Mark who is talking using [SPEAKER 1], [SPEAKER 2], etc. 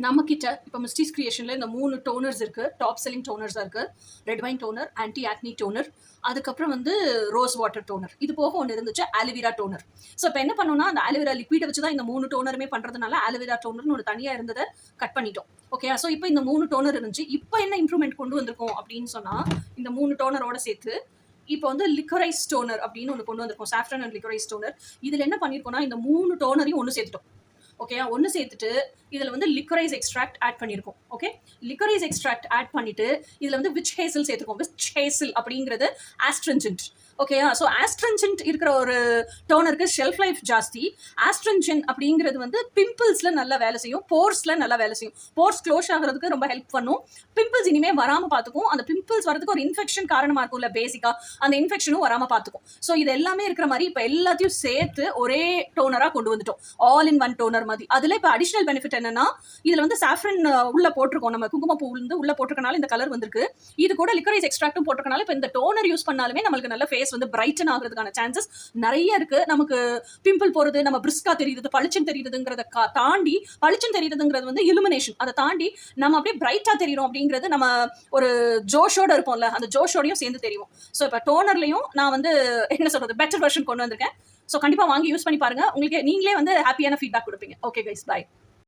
[SPEAKER 1] நம்மக்கிட்ட இப்போ மிஸ்டீஸ் கிரியேஷனில் இந்த 3 டோனர்ஸ் இருக்குது. டாப் செல்லிங் டோனர்ஸாக இருக்குது. ரெட் வைன் டோனர், ஆன்டி ஆக்னி டோனர், அதுக்கப்புறம் வந்து ரோஸ் வாட்டர் டோனர். இது போக ஒன்று இருந்துச்சு ஆலிவேரா டோனர். ஸோ இப்போ என்ன பண்ணோம்னா அந்த ஆலிவேரா லிக்விடை வச்சு தான் இந்த 3 டோனருமே பண்ணுறதுனால ஆலிவேரா டோனர்னு ஒரு தனியாக இருந்ததை கட் பண்ணிட்டோம். ஓகே, ஸோ இப்போ இந்த 3 டோனர் இருந்துச்சு. இப்போ என்ன இம்ப்ரூவ்மெண்ட் கொண்டு வந்திருக்கோம் அப்படின்னு சொன்னால் இந்த 3 டோனரோட சேர்த்து இப்போ வந்து லிக்கரைஸ் டோனர் அப்படின்னு ஒன்று கொண்டு வந்திருக்கோம். Saffron and liquorice toner. இதில் என்ன பண்ணியிருக்கோம்னா இந்த 3 டோனரையும் ஒன்று சேர்த்துட்டோம். ஓகே, ஒன்று சேர்த்துட்டு இதில் வந்து லிக்கரைஸ் எக்ஸ்ட்ராக்ட் ஆட் பண்ணியிருக்கோம். ஓகே, லிக்கரைஸ் எக்ஸ்ட்ராக்ட் ஆட் பண்ணிட்டு இதில் வந்து விச் ஹேசல் சேர்த்துருக்கோம். விச் ஹேசல் அப்படிங்கிறது ஆஸ்ட்ரன்ஜென்ட். ஓகேயா, ஸோ ஆஸ்ட்ரன்ஜென்ட் இருக்கிற ஒரு டோனருக்கு ஷெல்ஃப் லைஃப் ஜாஸ்தி. ஆஸ்ட்ரன்ஜென்ட் அப்படிங்கிறது வந்து பிம்பிள்ஸில் நல்லா வேலை செய்யும், போர்ஸில் நல்லா வேலை செய்யும். போர்ஸ் க்ளோஸ் ஆகிறதுக்கு ரொம்ப ஹெல்ப் பண்ணும். பிம்பிள்ஸ் இனிமேல் வராமல் பார்த்துக்கும். அந்த பிம்பிள்ஸ் வரதுக்கு ஒரு இன்ஃபெக்ஷன் காரணமாக இருக்கும்ல பேசிக்காக, அந்த இன்ஃபெக்ஷனும் வராமல் பார்த்துக்கும். ஸோ இது எல்லாமே இருக்கிற மாதிரி இப்போ எல்லாத்தையும் சேர்த்து ஒரே டோனராக கொண்டு வந்துட்டோம். ஆல் இன் ஒன் டோனர் மாதிரி. அதில் இப்போ அடிஷனல் பெனிஃபிட் என்னன்னா இதில் வந்து சாஃப்ரன் உள்ள போட்டிருக்கோம். நம்ம குங்குமப்பூ உள்ள போட்டிருக்கனால இந்த கலர் வந்திருக்கு. இது கூட லிக்கரைஸ் எக்ஸ்ட்ராக்டும் போட்டிருக்கனால இப்போ இந்த டோனர் யூஸ் பண்ணாலுமே நம்மளுக்கு நல்ல ஃபேஸ் வந்து பிரைட்டன் ஆகிறதுக்கான சான்சஸ் நிறைய இருக்கு. நமக்கு பிம்பிள் போறது, நம்ம பிரிஸ்கா தெரியுது, பளிச்சுன்னு தெரியுதுங்கிறத தாண்டி, பளிச்சுன்னு தெரியுதுங்கிறது வந்து இலுமினேஷன். அதை தாண்டி நம்ம அப்படியே பிரைட்டா தெரியும் அப்படிங்கிறது நம்ம ஒரு ஜோஷோட இருப்போம்ல, அந்த ஜோஷோடையும் சேர்ந்து தெரியும். ஸோ இப்போ டோனர்லையும் நான் வந்து என்ன சொல்றது பெட்டர் வெர்ஷன் கொண்டு வந்திருக்கேன். ஸோ கண்டிப்பாக வாங்கி யூஸ் பண்ணி பாருங்க. உங்களுக்கு நீங்களே வந்து ஹாப்பியான ஃபீட்பேக் கொடுப்பீங்க. Okay guys, by.